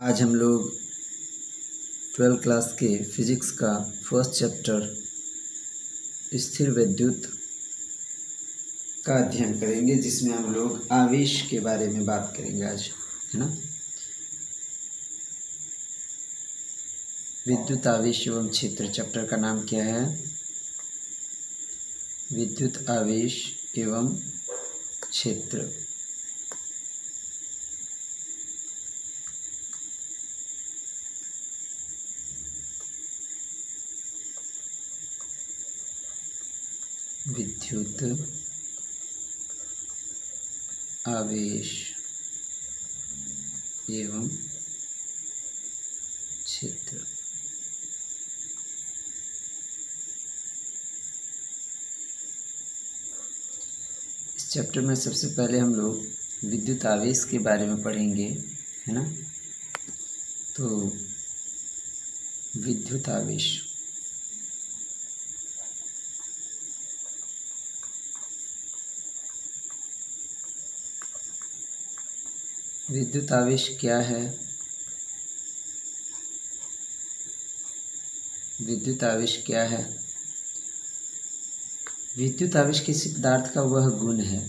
आज हम लोग 12th क्लास के फिजिक्स का फर्स्ट चैप्टर स्थिर विद्युत का अध्ययन करेंगे, जिसमें हम लोग आवेश के बारे में बात करेंगे आज, है ना। विद्युत आवेश एवं क्षेत्र चैप्टर का नाम क्या है? विद्युत आवेश एवं क्षेत्र। विद्युत आवेश एवं क्षेत्र। इस चैप्टर में सबसे पहले हम लोग विद्युत आवेश के बारे में पढ़ेंगे, है ना। तो विद्युत आवेश, विद्युत आवेश क्या है? विद्युत आवेश क्या है? विद्युत आवेश किसी पदार्थ का वह गुण है।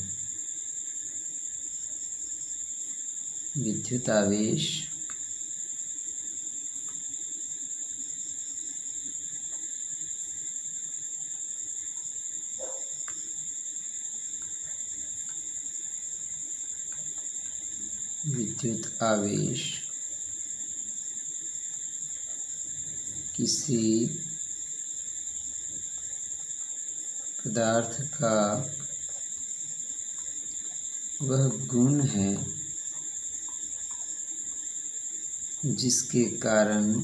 विद्युत आवेश विद्युत आवेश किसी पदार्थ का वह गुण है जिसके कारण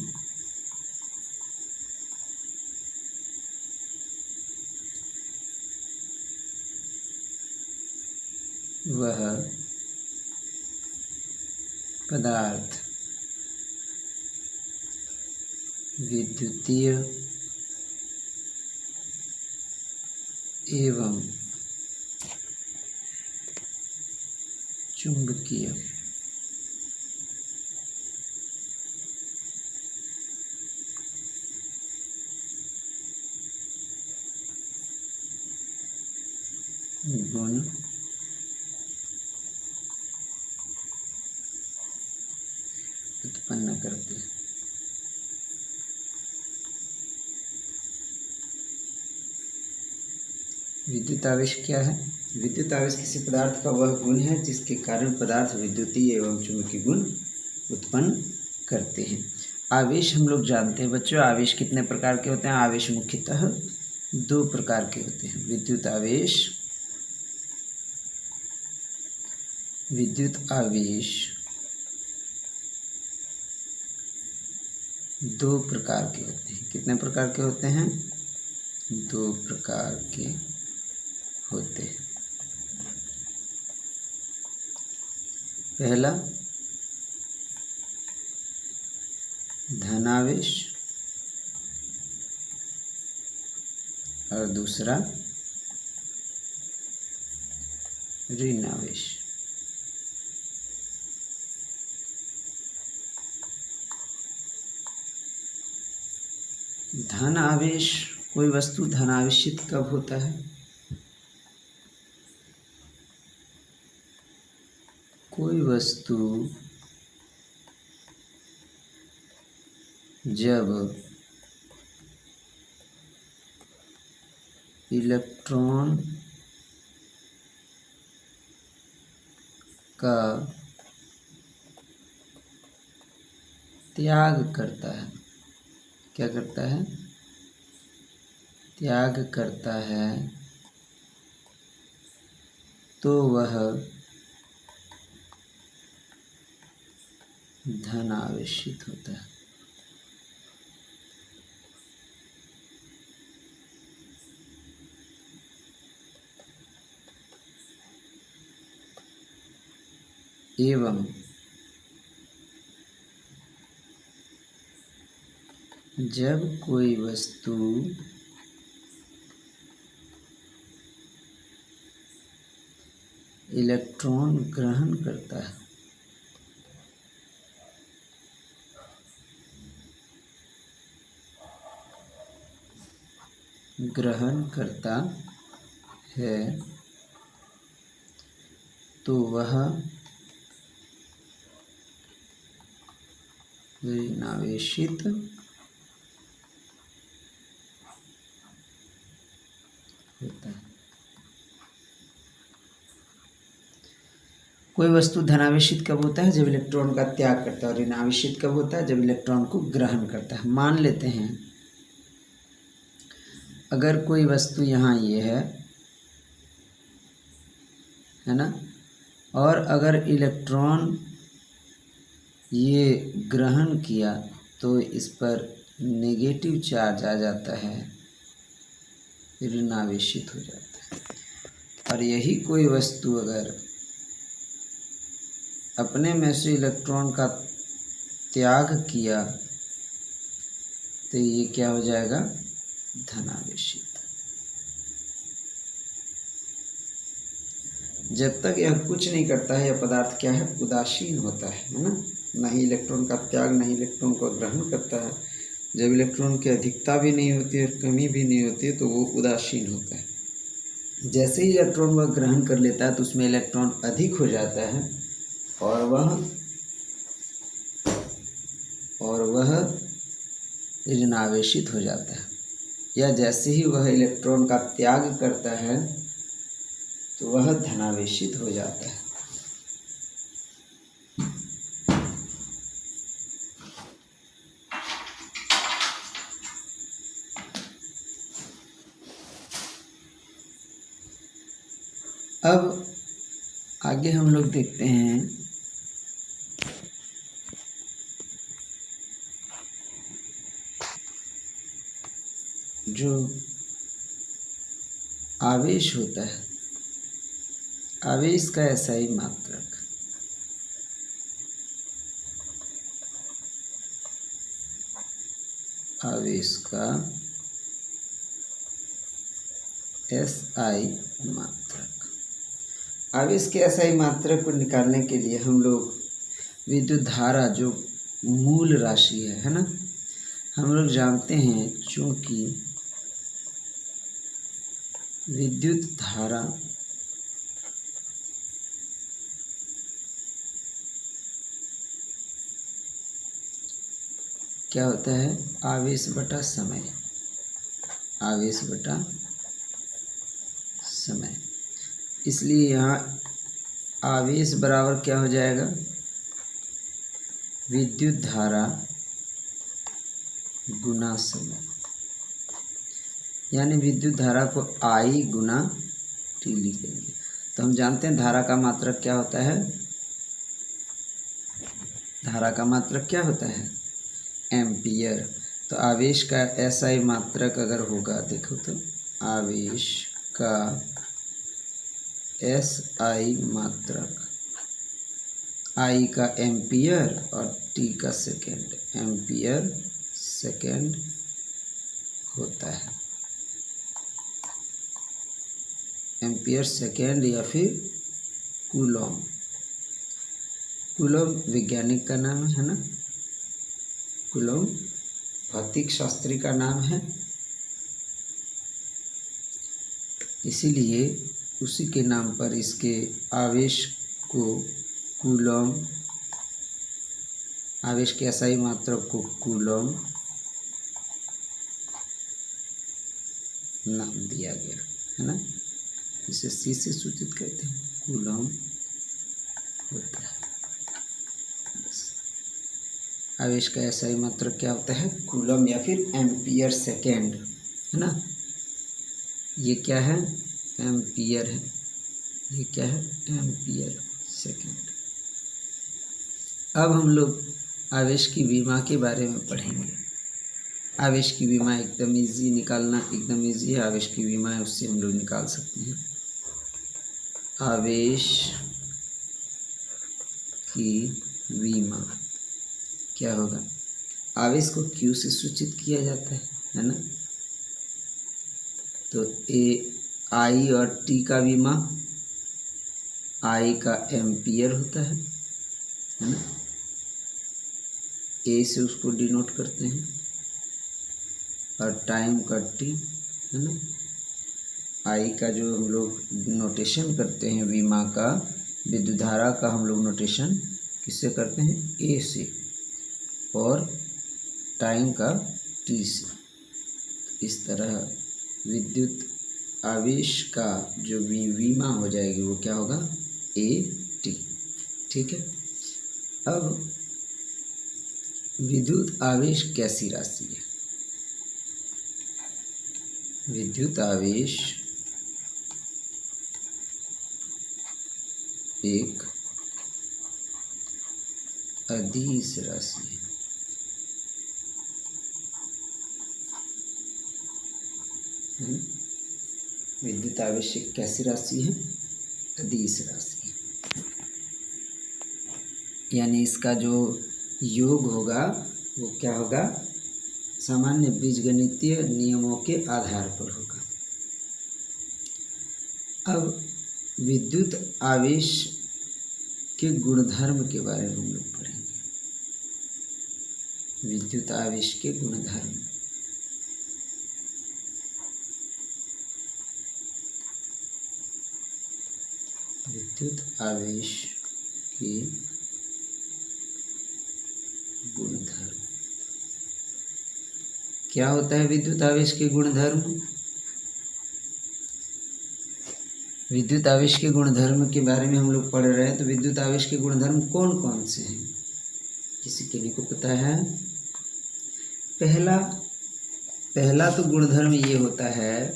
वह पदार्थ विद्युतीय एवं चुंबकीय गुण उत्पन्न करते हैं। विद्युत आवेश क्या है? विद्युत आवेश किसी पदार्थ का वह गुण है जिसके कारण पदार्थ विद्युतीय एवं चुंबकीय गुण उत्पन्न करते हैं। आवेश हम लोग जानते हैं बच्चों, आवेश कितने प्रकार के होते हैं? आवेश मुख्यतः दो प्रकार के होते हैं। विद्युत आवेश दो प्रकार के होते हैं। कितने प्रकार के होते हैं? दो प्रकार के होते हैं। पहला धनावेश और दूसरा ऋण आवेश। धन आवेश, कोई वस्तु धनावेशित कब होता है? कोई वस्तु जब इलेक्ट्रॉन का त्याग करता है। क्या करता है? त्याग करता है, तो वह धन आवेशित होता है। एवं जब कोई वस्तु इलेक्ट्रॉन ग्रहण करता है ग्रहण करता है तो वह ऋणावेशित होता है। कोई वस्तु धनावेशित कब होता है? जब इलेक्ट्रॉन का त्याग करता है। और ऋणावेशित कब होता है? जब इलेक्ट्रॉन को ग्रहण करता है। मान लेते हैं अगर कोई वस्तु यहाँ ये है ना, और अगर इलेक्ट्रॉन ये ग्रहण किया तो इस पर नेगेटिव चार्ज आ जाता है, ऋणावेशित हो जाता है। और यही कोई वस्तु अगर अपने में से इलेक्ट्रॉन का त्याग किया तो ये क्या हो जाएगा? धनावेशित। जब तक यह कुछ नहीं करता है यह पदार्थ क्या है? उदासीन होता है ना। नहीं इलेक्ट्रॉन का त्याग, नहीं इलेक्ट्रॉन को ग्रहण करता है। जब इलेक्ट्रॉन की अधिकता भी नहीं होती है, कमी भी नहीं होती है, तो वो उदासीन होता है। जैसे ही इलेक्ट्रॉन वह ग्रहण कर लेता है तो उसमें इलेक्ट्रॉन अधिक हो जाता है और वह ऋणावेशित हो जाता है। या जैसे ही वह इलेक्ट्रॉन का त्याग करता है तो वह धनावेशित हो जाता है। अब आगे हम लोग देखते हैं जो आवेश होता है, आवेश का एसआई मात्रक। आवेश का एसआई मात्रक। आवेश के एसआई मात्रक को निकालने के लिए हम लोग विद्युत धारा जो मूल राशि है ना, हम लोग जानते हैं चूंकि विद्युत धारा क्या होता है? आवेश बटा समय। आवेश बटा समय। इसलिए यहाँ आवेश बराबर क्या हो जाएगा? विद्युत धारा गुना समय। यानी विद्युत धारा को I गुना T लिखेंगे। तो हम जानते हैं धारा का मात्रक क्या होता है? धारा का मात्रक क्या होता है? एम्पियर। तो आवेश का एसआई मात्रक अगर होगा, देखो तो आवेश का एसआई मात्रक, I का एम्पियर और T का सेकेंड, एम्पियर सेकेंड होता है। एम्पियर सेकेंड या फिर कूलॉम। कूलॉम वैज्ञानिक का नाम है ना, कूलॉम भौतिक शास्त्री का नाम है, इसीलिए उसी के नाम पर इसके आवेश को कूलॉम, आवेश के एसआई मात्रक को कूलॉम नाम दिया गया है ना। इसे C से सूचित करते हैं, कूलॉम होता है। आवेश का एसआई मात्रक क्या होता है? कूलॉम या फिर एम्पियर सेकेंड है ना। ये क्या है? एम्पियर है। ये क्या है? Ampere second. अब हम लोग आवेश की विमा के बारे में पढ़ेंगे। आवेश की विमा एकदम इजी निकालना, एकदम इजी है। आवेश की विमा है, उससे हम लोग निकाल सकते हैं। आवेश की विमा क्या होगा? आवेश को Q से सूचित किया जाता है ना। तो I और T का विमा I का एम्पियर होता है ना। A से उसको डिनोट करते हैं और टाइम का T है ना। आई का जो हम लोग नोटेशन करते हैं विमा का, विद्युत धारा का हम लोग नोटेशन किससे करते हैं, ए से, और टाइम का टी से। इस तरह विद्युत आवेश का जो विमा हो जाएगी वो क्या होगा, ए टी। ठीक है। अब विद्युत आवेश कैसी राशि है? विद्युत आवेश एक अदिश राशि है। विद्युत आवेश एक कैसी राशि है, अदिश राशि है। यानी इसका जो योग होगा वो क्या होगा, सामान्य बीजगणितीय नियमों के आधार पर होगा। अब विद्युत आवेश के गुणधर्म के बारे में हम लोग पढ़ेंगे। विद्युत आवेश के गुणधर्म। विद्युत आवेश के गुणधर्म क्या होता है? विद्युत आवेश के गुणधर्म, विद्युत आवेश के गुणधर्म के बारे में हम लोग पढ़ रहे हैं। तो विद्युत आवेश के गुणधर्म कौन कौन से हैं, किसी के को पता है? पहला तो गुणधर्म ये होता है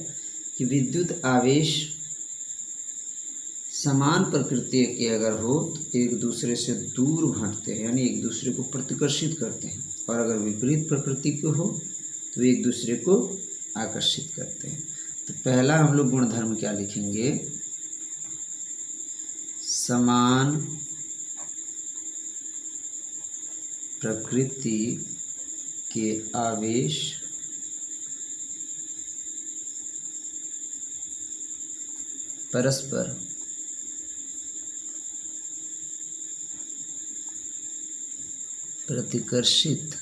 कि विद्युत आवेश समान प्रकृति के अगर हो तो एक दूसरे से दूर भागते हैं, यानी एक दूसरे को प्रतिकर्षित करते हैं, और अगर विपरीत प्रकृति के हो तो एक दूसरे को आकर्षित करते हैं। तो पहला हम लोग गुणधर्म क्या लिखेंगे, समान प्रकृति के आवेश परस्पर प्रतिकर्षित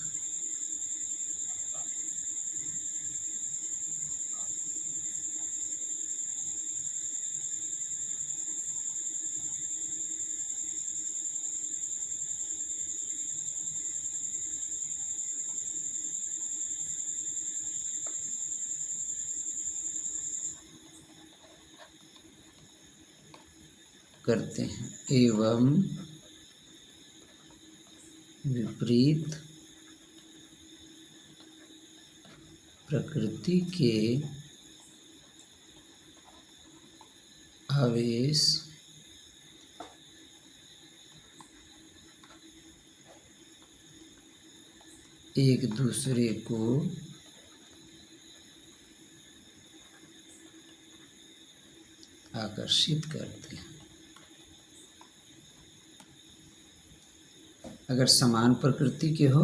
करते हैं, एवं विपरीत प्रकृति के आवेश एक दूसरे को आकर्षित करते हैं। अगर समान प्रकृति के हो,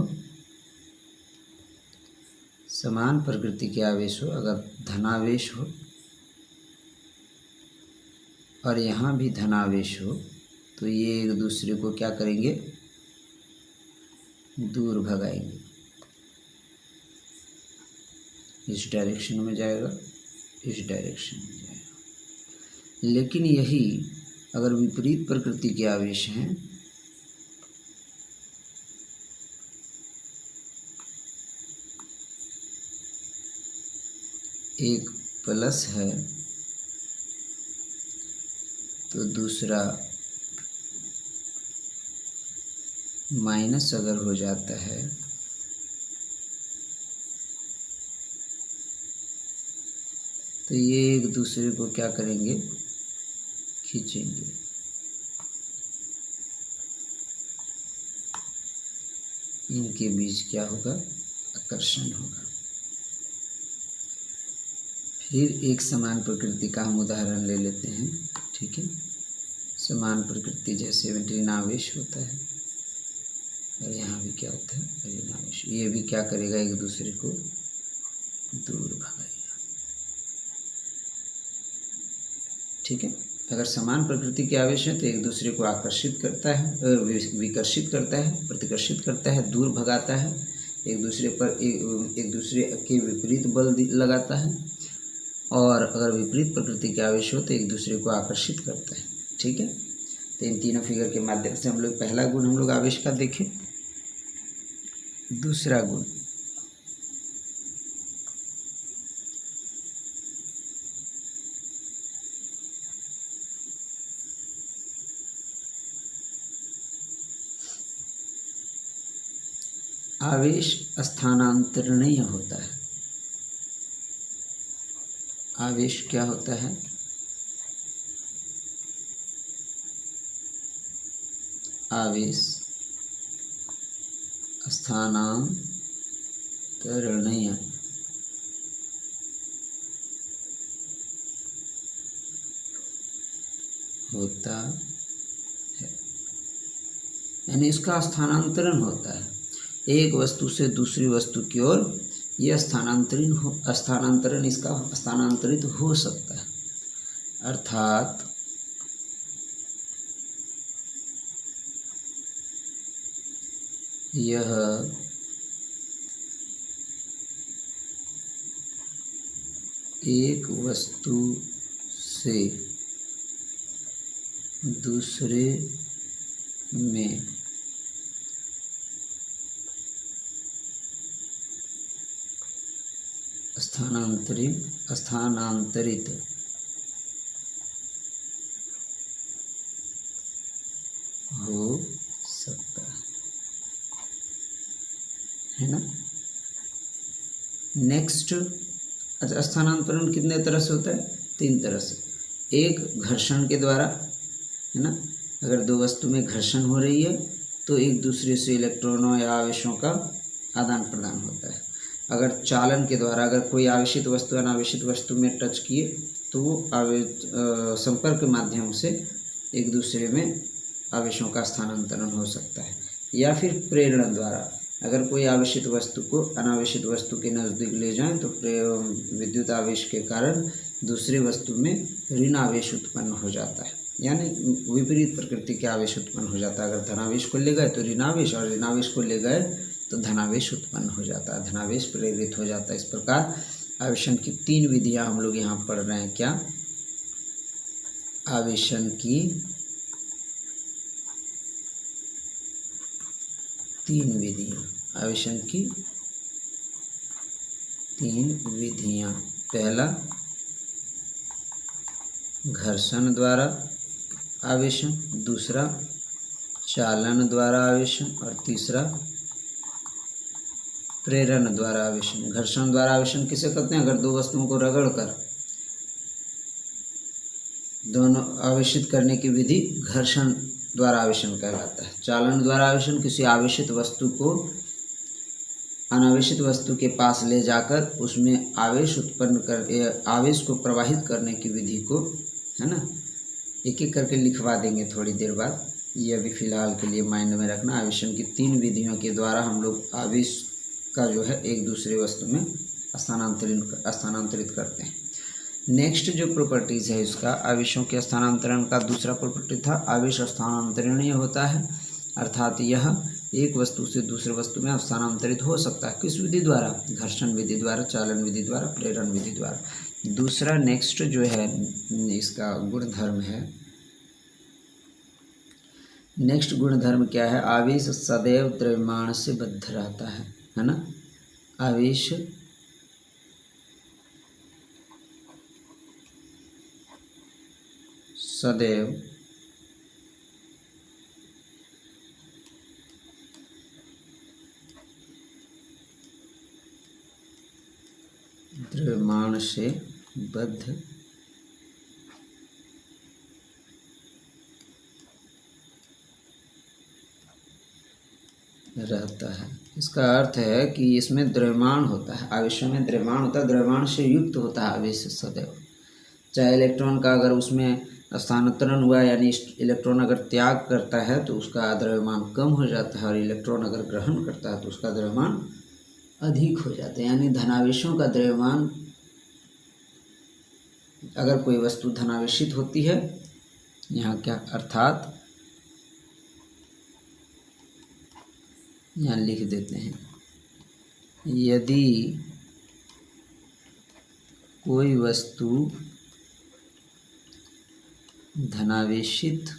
समान प्रकृति के आवेश हो, अगर धनावेश हो और यहाँ भी धनावेश हो, तो ये एक दूसरे को क्या करेंगे, दूर भगाएंगे। इस डायरेक्शन में जाएगा, इस डायरेक्शन में जाएगा। लेकिन यही अगर विपरीत प्रकृति के आवेश हैं, एक प्लस है तो दूसरा माइनस अगर हो जाता है तो ये एक दूसरे को क्या करेंगे, खींचेंगे। इनके बीच क्या होगा, आकर्षण होगा। फिर एक समान प्रकृति का हम उदाहरण ले लेते हैं। ठीक है, समान प्रकृति जैसे ऋणावेश होता है और यहाँ भी क्या होता है, ऋणावेश। ये भी क्या करेगा, एक दूसरे को दूर भगाएगा। ठीक है, अगर समान प्रकृति के आवेश है तो एक दूसरे को आकर्षित करता है, विकर्षित करता है, प्रतिकर्षित करता है, दूर भगाता है, एक दूसरे पर एक दूसरे के विपरीत बल लगाता है। और अगर विपरीत प्रकृति के आवेश हो तो एक दूसरे को आकर्षित करता है। ठीक है, तो इन तीनों फिगर के माध्यम से हम लोग पहला गुण हम लोग आवेश का देखें। दूसरा गुण आवेश स्थानांतरणीय होता है। आवेश क्या होता है? आवेश स्थानांतरणीय होता है, यानी इसका स्थानांतरण होता है एक वस्तु से दूसरी वस्तु की ओर। यह स्थानांतरण इसका स्थानांतरित हो सकता है, अर्थात यह एक वस्तु से दूसरे में स्थानांतरित हो सकता है ना। नेक्स्ट, अच्छा, स्थानांतरण कितने तरह से होता है? 3 तरह से। एक घर्षण के द्वारा, है ना, अगर दो वस्तु में घर्षण हो रही है तो एक दूसरे से इलेक्ट्रॉनों या आवेशों का आदान प्रदान होता है। अगर चालन के द्वारा, अगर कोई आवेशित वस्तु अनावेशित वस्तु में टच किए तो वो संपर्क के माध्यम से एक दूसरे में आवेशों का स्थानांतरण हो सकता है। या फिर प्रेरण द्वारा, अगर कोई आवेशित वस्तु को अनावेशित वस्तु के नज़दीक ले जाएं तो विद्युत आवेश के कारण दूसरी वस्तु में ऋण आवेश उत्पन्न हो जाता है, यानी विपरीत प्रकृति के आवेश उत्पन्न हो जाता है। अगर धनावेश को ले गए तो ऋणावेश, और ऋणावेश को ले गए तो धनावेश उत्पन्न हो जाता है, धनावेश प्रेरित हो जाता है। इस प्रकार आवेशन की 3 विधियां हम लोग यहाँ पढ़ रहे हैं। क्या? आवेशन की 3 विधियां। आवेशन की 3 विधियां। पहला, घर्षण द्वारा आवेशन, दूसरा चालन द्वारा आवेशन, और तीसरा प्रेरण द्वारा आवेशन। घर्षण द्वारा आवेशन किसे कहते हैं? अगर दो वस्तुओं को रगड़कर दोनों आवेशित करने की विधि घर्षण द्वारा आवेशन कहलाता है। चालन द्वारा आवेशन किसी आवेशित वस्तु को अनावेशित वस्तु के पास ले जाकर उसमें आवेश उत्पन्न कर आवेश को प्रवाहित करने की विधि को, है ना, एक एक करके लिखवा देंगे थोड़ी देर बाद। ये अभी फ़िलहाल के लिए माइंड में रखना। आवेशन की 3 विधियों के द्वारा हम लोग आवेश का जो है एक दूसरे वस्तु में स्थानांतरित करते हैं। नेक्स्ट जो प्रॉपर्टीज़ है इसका, आवेशों के स्थानांतरण का दूसरा प्रॉपर्टी था आवेश स्थानांतरणीय होता है, अर्थात यह एक वस्तु से दूसरे वस्तु में स्थानांतरित हो सकता है। किस विधि द्वारा? घर्षण विधि द्वारा, चालन विधि द्वारा, प्रेरण विधि द्वारा। दूसरा नेक्स्ट जो है इसका गुणधर्म है। नेक्स्ट गुणधर्म क्या है? आवेश सदैव द्रव्यमान से बद्ध रहता है ना। आवेश सदैव द्रव्यमान से बद्ध रहता है। इसका अर्थ है कि इसमें द्रव्यमान होता है, आवेशों में द्रव्यमान होता है, द्रव्यमान से युक्त होता है आवेश सदैव। चाहे इलेक्ट्रॉन का अगर उसमें स्थानांतरण हुआ, यानी इलेक्ट्रॉन अगर त्याग करता है तो उसका द्रव्यमान कम हो जाता है, और इलेक्ट्रॉन अगर ग्रहण करता है तो उसका द्रव्यमान अधिक हो जाता है। यानी धनावेशों का द्रव्यमान, अगर कोई वस्तु धनावेशित होती है, यहाँ क्या अर्थात यहाँ लिख देते हैं, यदि कोई वस्तु धनावेशित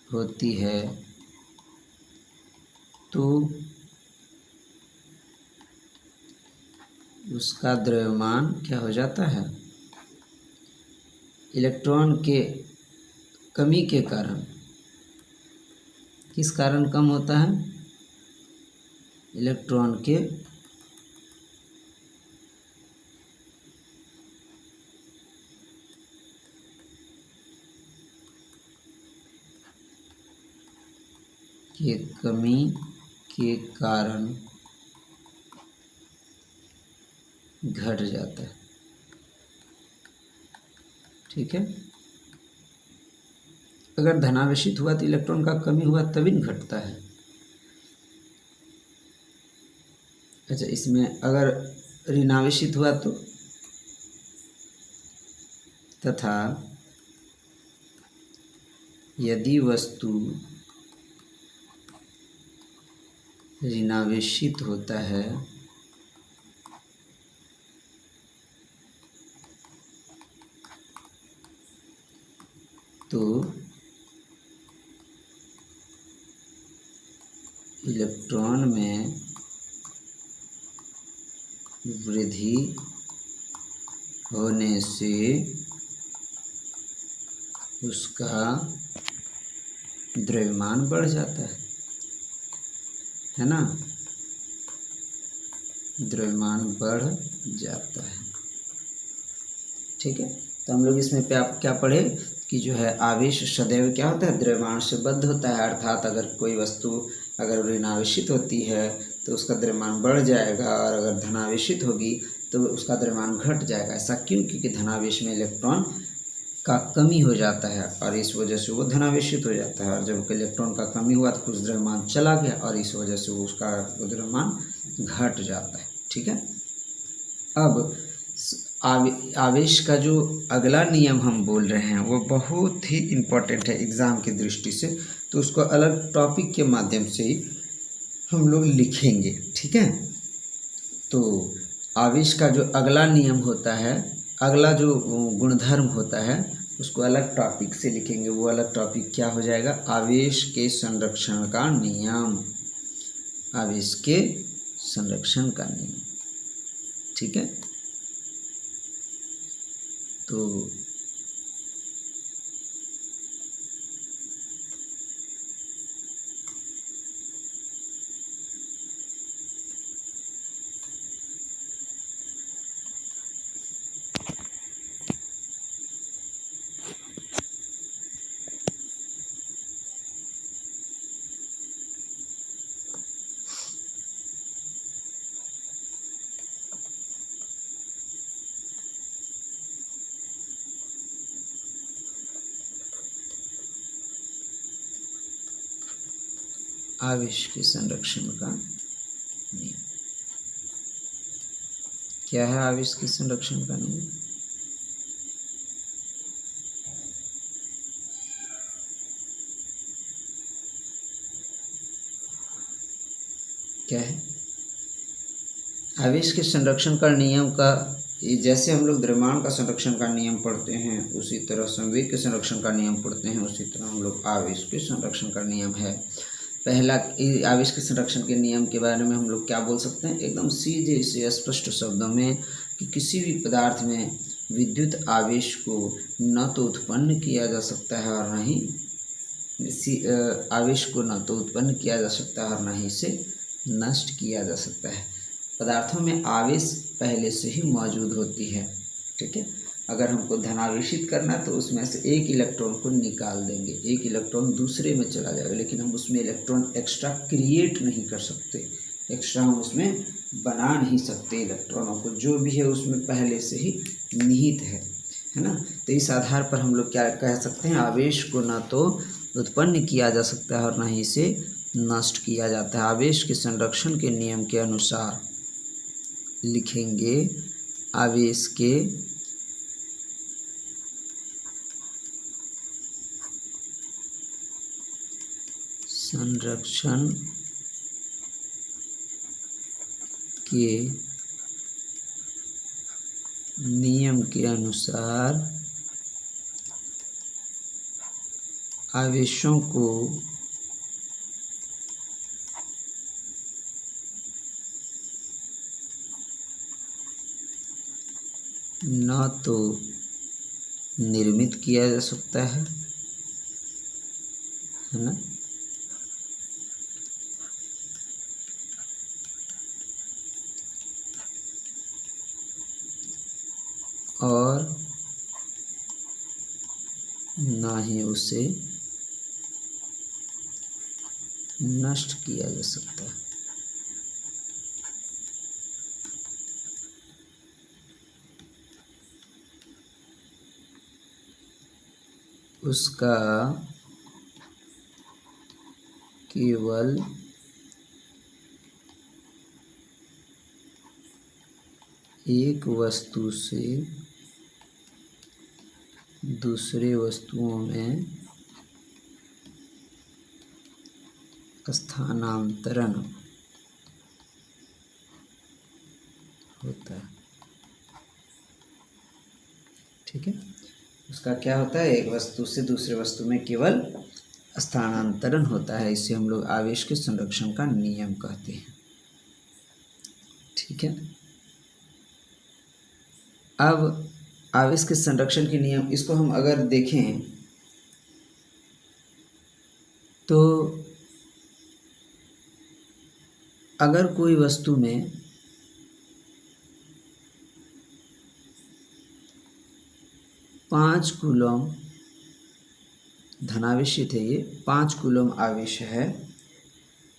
होती है तो उसका द्रव्यमान क्या हो जाता है? इलेक्ट्रॉन के कमी के कारण, किस कारण कम होता है? इलेक्ट्रॉन के कमी के कारण घट जाता है। ठीक है, अगर धनावेशित हुआ तो इलेक्ट्रॉन का कमी हुआ तभी न घटता है। अच्छा, इसमें अगर ऋणावेशित हुआ तो, तथा यदि वस्तु ऋणावेशित होता है तो इलेक्ट्रॉन में वृद्धि होने से उसका द्रव्यमान बढ़ जाता है ना, द्रव्यमान बढ़ जाता है। ठीक है, तो हम लोग इसमें क्या पढ़े कि जो है आवेश सदैव क्या होता है? द्रव्यमान से बद्ध होता है। अर्थात अगर कोई वस्तु अगर ऋणावेशित होती है तो उसका द्रव्यमान बढ़ जाएगा, और अगर धनावेशित होगी तो उसका द्रव्यमान घट जाएगा। ऐसा क्यों? क्योंकि धनावेश में इलेक्ट्रॉन का कमी हो जाता है और इस वजह से वो धनावेशित हो जाता है, और जब इलेक्ट्रॉन का कमी हुआ तो कुछ द्रव्यमान चला गया और इस वजह से वो उसका द्रव्यमान घट जाता है। ठीक है, अब आवेश का जो अगला नियम हम बोल रहे हैं वो बहुत ही इम्पोर्टेंट है एग्ज़ाम की दृष्टि से, तो उसको अलग टॉपिक के माध्यम से ही हम लोग लिखेंगे। ठीक है, तो आवेश का जो अगला नियम होता है, अगला जो गुणधर्म होता है, उसको अलग टॉपिक से लिखेंगे। वो अलग टॉपिक क्या हो जाएगा? आवेश के संरक्षण का नियम, आवेश के संरक्षण का नियम। ठीक है, तो आवेश के संरक्षण का नियम क्या है? आवेश के संरक्षण का नियम क्या है? आवेश के संरक्षण का नियम का, जैसे हम लोग द्रव्यमान का संरक्षण का नियम पढ़ते हैं उसी तरह संवेग के संरक्षण का नियम पढ़ते हैं, उसी तरह हम लोग आवेश के संरक्षण का नियम है। पहला, आवेश के संरक्षण के नियम के बारे में हम लोग क्या बोल सकते हैं एकदम सीधे से स्पष्ट शब्दों में, कि किसी भी पदार्थ में विद्युत आवेश को न तो उत्पन्न किया जा सकता है और न ही आवेश को न तो उत्पन्न किया जा सकता है और न ही इसे नष्ट किया जा सकता है। पदार्थों में आवेश पहले से ही मौजूद होती है। ठीक है, अगर हमको धनावेशित करना है तो उसमें से एक इलेक्ट्रॉन को निकाल देंगे, एक इलेक्ट्रॉन दूसरे में चला जाएगा, लेकिन हम उसमें इलेक्ट्रॉन एक्स्ट्रा क्रिएट नहीं कर सकते, एक्स्ट्रा हम उसमें बना नहीं सकते इलेक्ट्रॉनों को, जो भी है उसमें पहले से ही निहित है ना। तो इस आधार पर हम लोग क्या कह सकते हैं? आवेश को ना तो उत्पन्न किया जा सकता है और ना ही इसे नष्ट किया जाता है। आवेश के संरक्षण के नियम के अनुसार लिखेंगे, आवेश के संरक्षण के नियम के अनुसार आवेशों को न तो निर्मित किया जा सकता है ना, और ना ही उसे नष्ट किया जा सकता है। उसका केवल एक वस्तु से दूसरे वस्तुओं में स्थानांतरण होता है। ठीक है, उसका क्या होता है, एक वस्तु से दूसरे वस्तु में केवल स्थानांतरण होता है। इसे हम लोग आवेश के संरक्षण का नियम कहते हैं। ठीक है, अब आवेश के संरक्षण के नियम, इसको हम अगर देखें तो अगर कोई वस्तु में पाँच कूलम धनावेशित है, ये 5 कूलम आवेश है,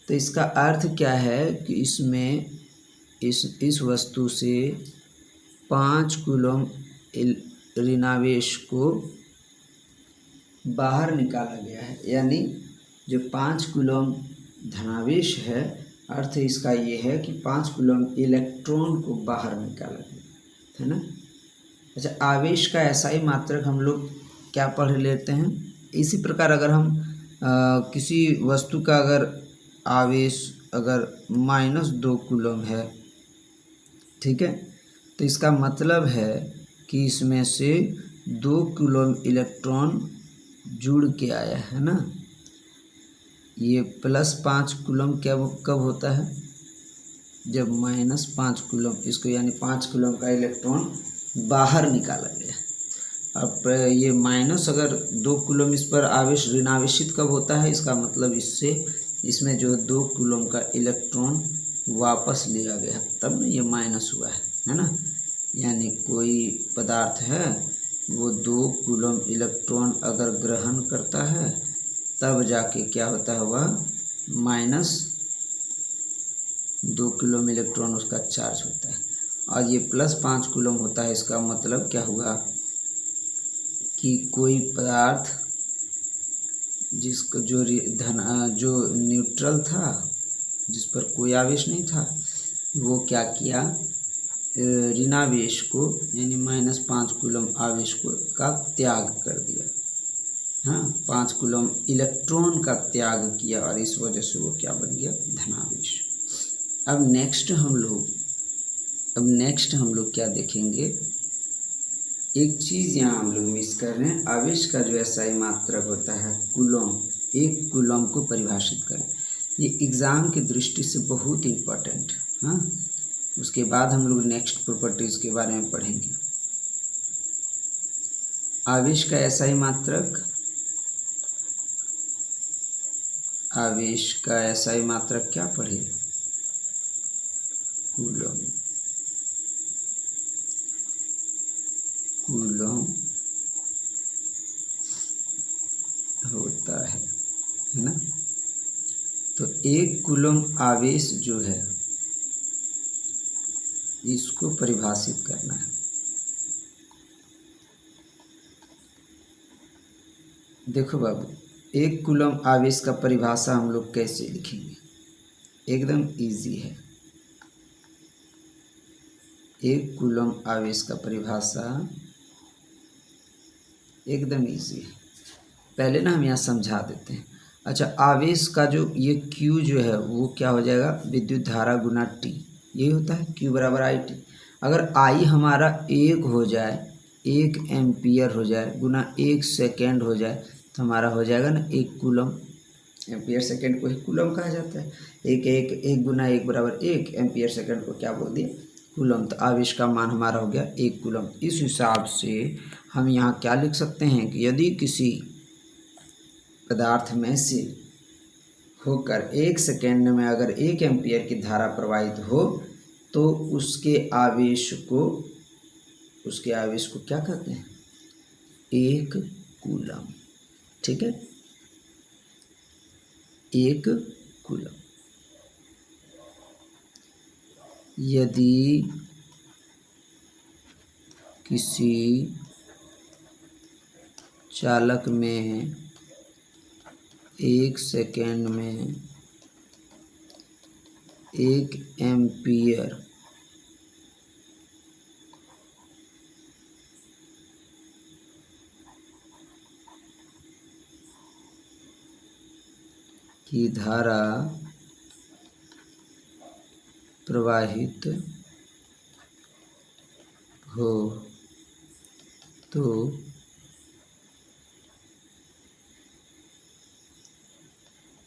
तो इसका अर्थ क्या है कि इसमें इस वस्तु से 5 कूलम ऋणावेश को बाहर निकाला गया है। यानी जो 5 कूलम धनावेश है, अर्थ इसका ये है कि 5 कूलम इलेक्ट्रॉन को बाहर निकाला गया है ना। अच्छा, आवेश का SI मात्रक हम लोग क्या पढ़ लेते हैं। इसी प्रकार अगर हम किसी वस्तु का अगर आवेश अगर -2 कूलम है, ठीक है, तो इसका मतलब है कि इसमें से 2 कूलम इलेक्ट्रॉन जुड़ के आया है ना। ये +5 कूलम क्या कब होता है, जब -5 कूलम इसको, यानी 5 कूलम का इलेक्ट्रॉन बाहर निकाला गया। अब ये माइनस अगर 2 कूलम इस पर आवेश ऋणावेशित कब होता है, इसका मतलब इसमें जो 2 कूलम का इलेक्ट्रॉन वापस लिया गया, तब ये माइनस हुआ है ना। यानी कोई पदार्थ है वो 2 कूलम इलेक्ट्रॉन अगर ग्रहण करता है, तब जाके क्या होता है, वह -2 कूलम इलेक्ट्रॉन उसका चार्ज होता है। और ये +5 कूलम होता है। इसका मतलब क्या हुआ कि कोई पदार्थ जिसको जो न्यूट्रल था, जिस पर कोई आवेश नहीं था, वो क्या किया, ऋणावेश को यानी -5 कूलम आवेश को का त्याग कर दिया। हाँ, 5 कूलम इलेक्ट्रॉन का त्याग किया और इस वजह से वो क्या बन गया, धनावेश। अब नेक्स्ट हम लोग क्या देखेंगे, एक चीज़ यहाँ हम लोग मिस कर रहे हैं। आवेश का जो SI मात्रक होता है कूलम, 1 कूलम को परिभाषित करें। ये एग्ज़ाम की दृष्टि से बहुत इम्पोर्टेंट है। हाँ, उसके बाद हम लोग नेक्स्ट प्रॉपर्टीज़ के बारे में पढ़ेंगे। आवेश का SI मात्रक, आवेश का SI मात्रक क्या पढ़े, कूलम। कूलम होता है ना। तो 1 कूलम आवेश जो है, इसको परिभाषित करना है। देखो बाबू, 1 कूलम आवेश का परिभाषा हम लोग कैसे लिखेंगे, एकदम इजी है। 1 कूलम आवेश का परिभाषा एकदम इजी है। पहले ना हम यहाँ समझा देते हैं। अच्छा, आवेश का जो ये Q जो है वो क्या हो जाएगा, विद्युत धारा गुना T, यही होता है Q = IT। अगर आई हमारा 1 हो जाए, 1 एम्पियर हो जाए गुना 1 सेकेंड हो जाए तो हमारा हो जाएगा ना 1 कूलम। एम्पियर सेकेंड को ही कूलम कहा जाता है। एक गुना 1 बराबर 1, एम्पियर सेकेंड को क्या बोल दिया, कूलम। तो आवेश का मान हमारा हो गया 1 कूलम। इस हिसाब से हम यहाँ क्या लिख सकते हैं कि यदि किसी पदार्थ में से होकर 1 सेकेंड में अगर 1 एम्पियर की धारा प्रवाहित हो तो उसके आवेश को क्या कहते हैं, 1 कूलम। ठीक है, 1 कूलम। यदि किसी चालक में 1 सेकेंड में 1 एम्पियर की धारा प्रवाहित हो तो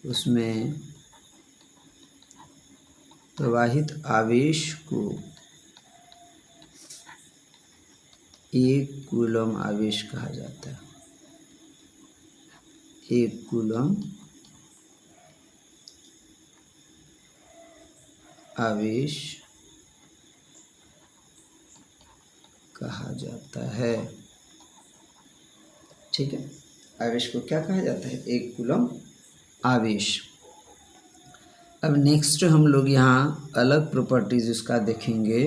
उसमें प्रवाहित आवेश को 1 कूलम आवेश कहा जाता है। 1 कूलम आवेश कहा जाता है। ठीक है, आवेश को क्या कहा जाता है, 1 कूलम आवेश। अब नेक्स्ट हम लोग यहाँ अलग प्रॉपर्टीज इसका देखेंगे,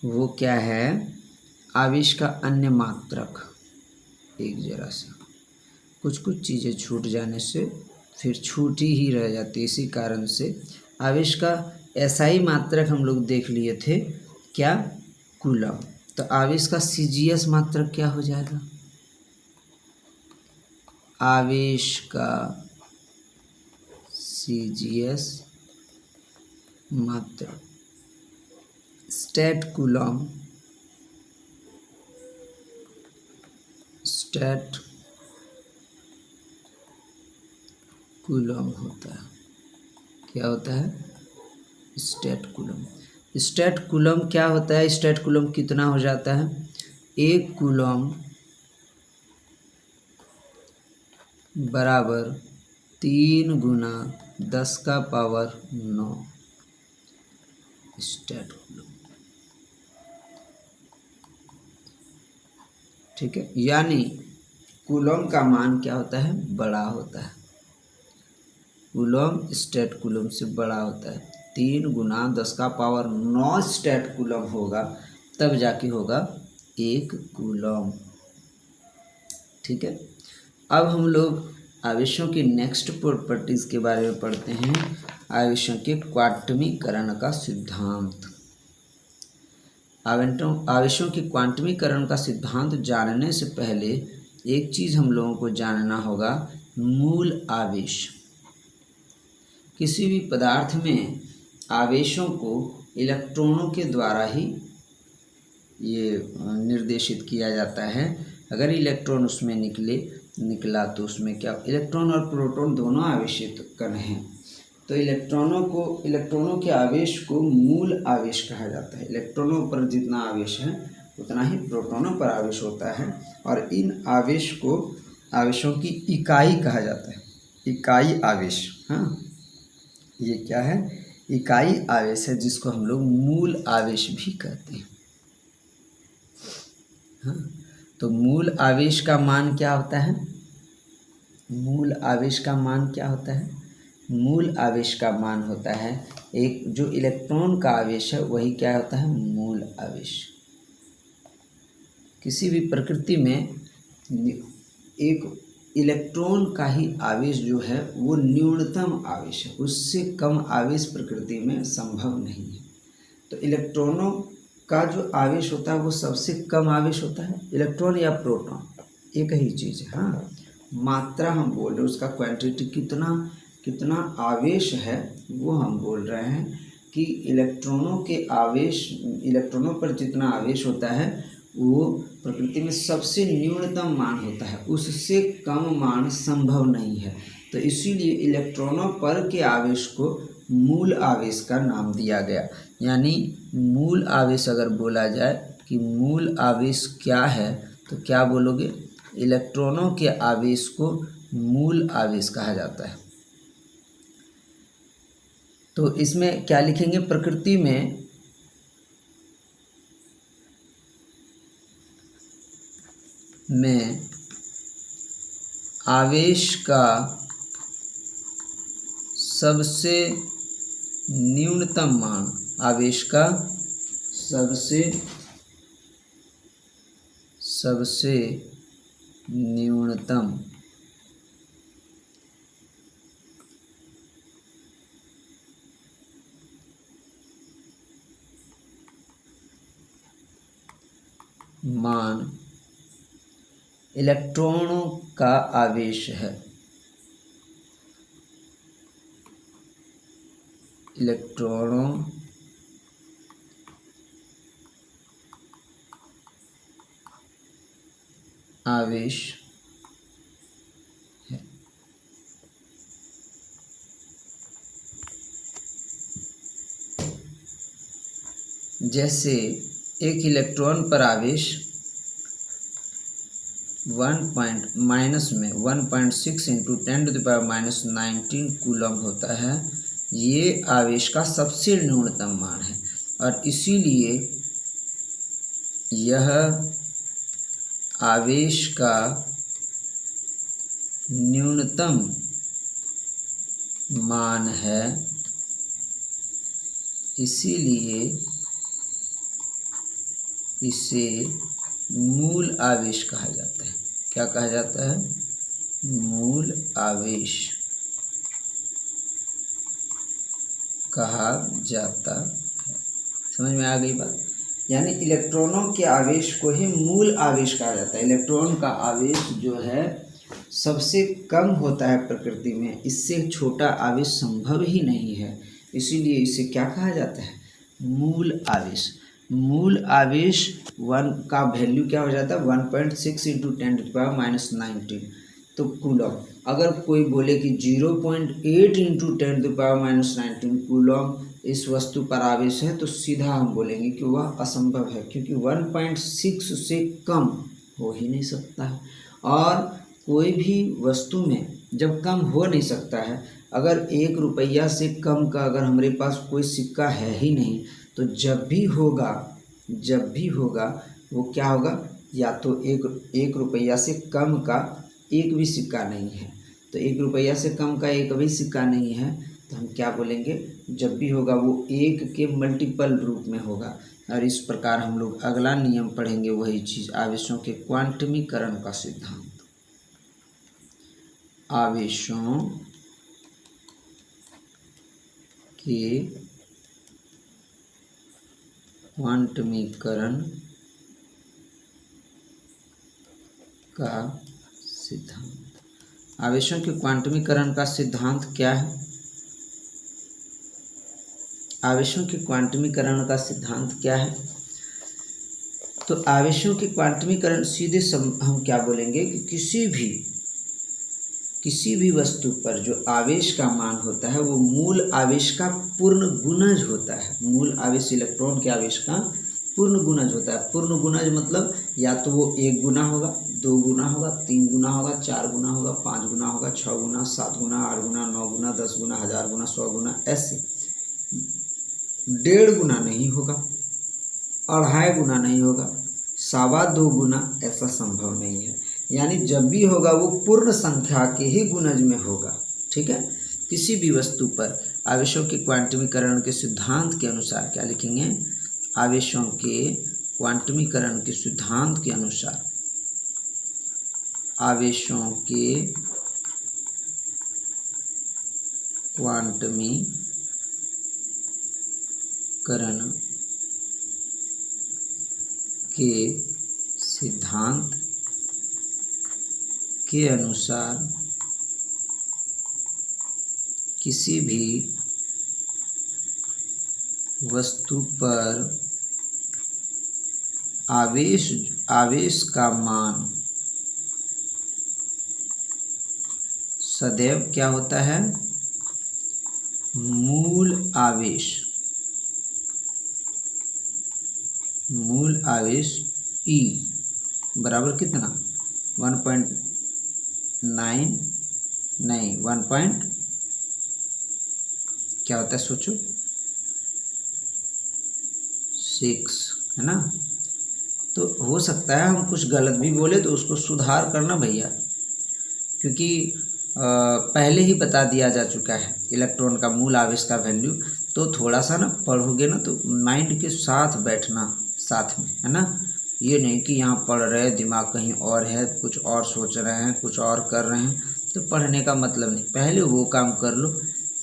वो क्या है, आवेश का अन्य मात्रक। एक जरा सा कुछ चीज़ें छूट जाने से फिर छूटी ही रह जाती, इसी कारण से आवेश का एसआई मात्रक हम लोग देख लिए थे, क्या, कूलम। तो आवेश का सीजीएस मात्रक क्या हो जाएगा, आवेश का सीजीएस मात्रक स्टेट कूलम होता है। क्या होता है, स्टेट कूलम। स्टेट कूलम क्या होता है, स्टेट कूलम कितना हो जाता है, 1 कूलम बराबर 3 गुना 10 का पावर 9 स्टेट कूलम। ठीक है, यानी कूलम का मान क्या होता है, बड़ा होता है। कूलम स्टेट कूलम से बड़ा होता है। 3 गुना 10 का पावर 9 स्टेट कूलम होगा, तब जाके होगा 1 कूलम। ठीक है, अब हम लोग आवेशों की नेक्स्ट प्रॉपर्टीज के बारे में पढ़ते हैं। आवेशों के क्वांटमीकरण का सिद्धांत। आवेशों के क्वांटमीकरण का सिद्धांत जानने से पहले एक चीज़ हम लोगों को जानना होगा, मूल आवेश। किसी भी पदार्थ में आवेशों को इलेक्ट्रॉनों के द्वारा ही ये निर्देशित किया जाता है। अगर इलेक्ट्रॉन उसमें निकला तो उसमें क्या, इलेक्ट्रॉन और प्रोटॉन दोनों आवेशित कण हैं, तो इलेक्ट्रॉनों के आवेश को मूल आवेश कहा जाता है। इलेक्ट्रॉनों पर जितना आवेश है उतना ही प्रोटॉनों पर आवेश होता है, और इन आवेशों की इकाई कहा जाता है, इकाई आवेश। हाँ, ये क्या है, इकाई आवेश है, जिसको हम लोग मूल आवेश भी कहते हैं। हाँ, तो मूल आवेश का मान क्या होता है, मूल आवेश का मान क्या होता है, मूल आवेश का मान होता है एक जो इलेक्ट्रॉन का आवेश है वही क्या होता है, मूल आवेश। किसी भी प्रकृति में एक इलेक्ट्रॉन का ही आवेश जो है वो न्यूनतम आवेश है, उससे कम आवेश प्रकृति में संभव नहीं है। तो इलेक्ट्रॉनों का जो आवेश होता है वो सबसे कम आवेश होता है, इलेक्ट्रॉन या प्रोटॉन एक ही चीज़ है। हाँ, मात्रा हम बोल रहे हैं, उसका क्वांटिटी कितना आवेश है वो हम बोल रहे हैं, कि इलेक्ट्रॉनों पर जितना आवेश होता है वो प्रकृति में सबसे न्यूनतम मान होता है, उससे कम मान संभव नहीं है। तो इसीलिए इलेक्ट्रॉनों पर के आवेश को मूल आवेश का नाम दिया गया। यानी मूल आवेश अगर बोला जाए कि मूल आवेश क्या है, तो क्या बोलोगे? इलेक्ट्रॉनों के आवेश को मूल आवेश कहा जाता है। तो इसमें क्या लिखेंगे? प्रकृति में आवेश का सबसे न्यूनतम मान, आवेश का सबसे न्यूनतम मान इलेक्ट्रॉनों का आवेश है। इलेक्ट्रॉनों आवेश है। जैसे एक इलेक्ट्रॉन पर आवेश 1.6 इंटू 10⁻⁻19 कूलम होता है। ये आवेश का सबसे न्यूनतम मान है और इसीलिए यह आवेश का न्यूनतम मान है, इसीलिए इसे मूल आवेश कहा जाता है। क्या कहा जाता है? मूल आवेश कहा जाता है। समझ में आ गई बात? यानी इलेक्ट्रॉनों के आवेश को ही मूल आवेश कहा जाता है। इलेक्ट्रॉन का आवेश जो है सबसे कम होता है प्रकृति में, इससे छोटा आवेश संभव ही नहीं है, इसीलिए इसे क्या कहा जाता है? मूल आवेश। मूल आवेश का वैल्यू क्या हो जाता है? 1.6 इंटू 10⁻⁻19 तो कूलम। अगर कोई बोले कि 0.8 इंटू 10⁻⁻19 कूलम इस वस्तु पर आवेश है, तो सीधा हम बोलेंगे कि वह असंभव है, क्योंकि 1.6 से कम हो ही नहीं सकता है। और कोई भी वस्तु में जब कम हो नहीं सकता है, अगर 1 रुपया से कम का अगर हमारे पास कोई सिक्का है ही नहीं, तो जब भी होगा वो क्या होगा? या तो 1 रुपया से कम का एक भी सिक्का नहीं है, तो 1 रुपया से कम का एक भी सिक्का नहीं है, तो हम क्या बोलेंगे? जब भी होगा वो 1 के मल्टीपल रूप में होगा। और इस प्रकार हम लोग अगला नियम पढ़ेंगे, वही चीज़, आवेशों के क्वांटमीकरण का सिद्धांत। आवेशों के क्वांटमीकरण का सिद्धांत। आवेशों के क्वांटमीकरण का सिद्धांत क्या है? आवेशों के क्वांटमीकरण का सिद्धांत क्या है? तो आवेशों के क्वांटमीकरण सीधे हम क्या बोलेंगे कि किसी भी वस्तु पर जो आवेश का मान होता है वो मूल आवेश का पूर्ण गुणज होता है। मूल आवेश इलेक्ट्रॉन के आवेश का पूर्ण गुणज होता है। पूर्ण गुणज मतलब या तो वो 1 गुना होगा, 2 गुना होगा, 3 गुना होगा, 4 गुना होगा, 5 गुना होगा, 6 गुना, 7 गुना, 8 गुना, 9 गुना, 10 गुना, 1000 गुना, 100 गुना, ऐसे 1.5 गुना नहीं होगा, 2.5 गुना नहीं होगा, 2.25 गुना, ऐसा संभव नहीं है। यानी जब भी होगा वो पूर्ण संख्या के ही गुणज में होगा। ठीक है? किसी भी वस्तु पर आवेशों के क्वांटमीकरण के सिद्धांत के अनुसार क्या लिखेंगे? आवेशों के क्वांटमीकरण के सिद्धांत के अनुसार आवेशों के क्वांटमीकरण के सिद्धांत के अनुसार किसी भी वस्तु पर आवेश का मान सदैव क्या होता है, मूल आवेश E बराबर कितना 1.9 नहीं 1 पॉइंट क्या होता है सोचो 6 है ना। तो हो सकता है हम कुछ गलत भी बोले तो उसको सुधार करना भैया, क्योंकि पहले ही बता दिया जा चुका है इलेक्ट्रॉन का मूल आवेश का वैल्यू। तो थोड़ा सा ना पढ़ोगे ना तो माइंड के साथ बैठना साथ में, है ना। ये नहीं कि यहाँ पढ़ रहे दिमाग कहीं और है, कुछ और सोच रहे हैं, कुछ और कर रहे हैं, तो पढ़ने का मतलब नहीं। पहले वो काम कर लो,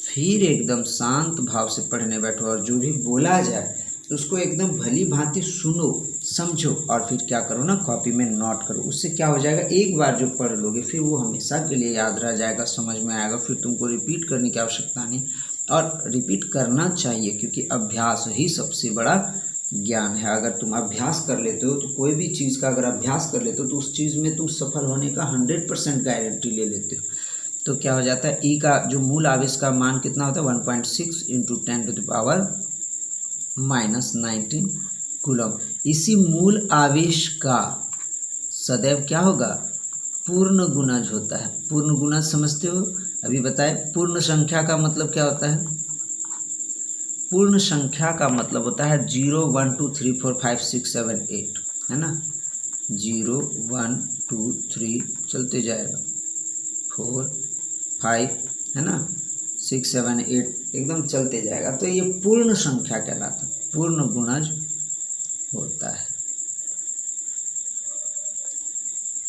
फिर एकदम शांत भाव से पढ़ने बैठो और जो भी बोला जाए उसको एकदम भली भांति सुनो समझो और फिर क्या करो ना कॉपी में नोट करो। उससे क्या हो जाएगा, एक बार जो पढ़ लोगे फिर वो हमेशा के लिए याद रह जाएगा, समझ में आएगा, फिर तुमको रिपीट करने की आवश्यकता नहीं। और रिपीट करना चाहिए क्योंकि अभ्यास ही सबसे बड़ा ज्ञान है। अगर तुम अभ्यास कर लेते हो तो कोई भी चीज़ का अगर अभ्यास कर लेते हो तो उस चीज़ में तुम सफल होने का 100% गारंटी ले लेते हो। तो क्या हो जाता है, ई का जो मूल आवेश का मान कितना होता है 1.6 × 10⁻⁻19 कूलम। इसी मूल आवेश का सदैव क्या होगा, पूर्ण गुणज होता है। पूर्ण गुणज समझते हो, अभी बताए। पूर्ण संख्या का मतलब क्या होता है, पूर्ण संख्या का मतलब होता है 0 1 2 3 4 5 6 7 8, है ना। 0 1 2 3 चलते जाएगा 4 5, है ना, 6 7 8 एकदम चलते जाएगा। तो ये पूर्ण संख्या कहलाता है, पूर्ण गुणज होता है,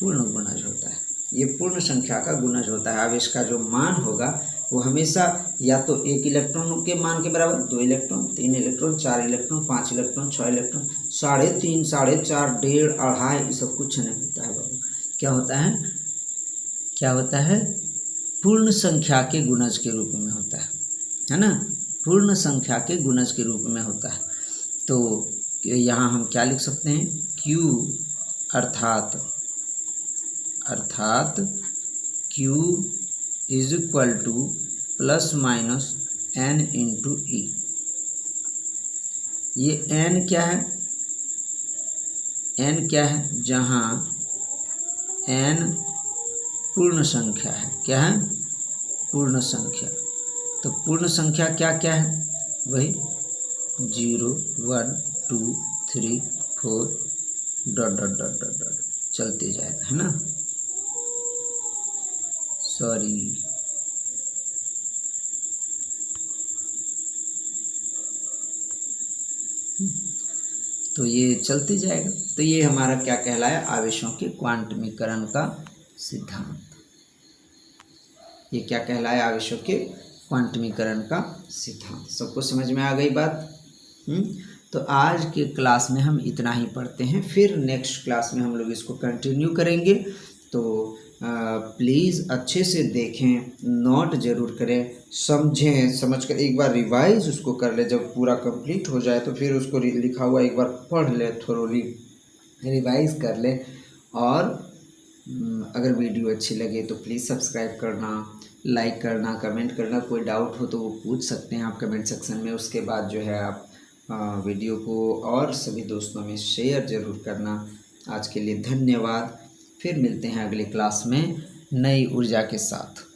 पूर्ण गुणज होता है। ये पूर्ण संख्या का गुणज होता है। आवेश का जो मान होगा वो हमेशा या तो 1 इलेक्ट्रॉन के मान के बराबर, 2 electron, 3 electron, 4 electron, 5 electron, 6 electron, 3.5, 4.5, 1.5, 2.5 ये सब कुछ नहीं होता है बाबू। क्या होता है, क्या होता है, पूर्ण संख्या के गुणज के रूप में होता है ना। पूर्ण संख्या के गुणज के रूप में होता है। तो यहाँ हम क्या लिख सकते हैं, Q अर्थात Q is equal to ±N × E। ये N क्या है, N क्या है, जहाँ N पूर्ण संख्या है। क्या है, पूर्ण संख्या। तो पूर्ण संख्या क्या क्या है, वही 0 1 2 3 4 ... चलते जाएगा, है ना। सॉरी, तो ये चलते जाएगा। तो ये हमारा क्या कहलाया, आवेशों के क्वांटमीकरण का सिद्धांत। ये क्या कहलाया, आवेशों के क्वांटमीकरण का सिद्धांत। सबको समझ में आ गई बात। तो आज के क्लास में हम इतना ही पढ़ते हैं, फिर नेक्स्ट क्लास में हम लोग इसको कंटिन्यू करेंगे। तो प्लीज़ अच्छे से देखें, नोट ज़रूर करें, समझें, समझ कर एक बार रिवाइज उसको कर ले। जब पूरा कंप्लीट हो जाए तो फिर उसको लिखा हुआ एक बार पढ़ ले, थोड़ी रिवाइज कर ले। और अगर वीडियो अच्छी लगे तो प्लीज़ सब्सक्राइब करना, लाइक करना, कमेंट करना। कोई डाउट हो तो वो पूछ सकते हैं आप कमेंट सेक्शन में। उसके बाद जो है आप वीडियो को और सभी दोस्तों में शेयर ज़रूर करना। आज के लिए धन्यवाद। फिर मिलते हैं अगली क्लास में नई ऊर्जा के साथ।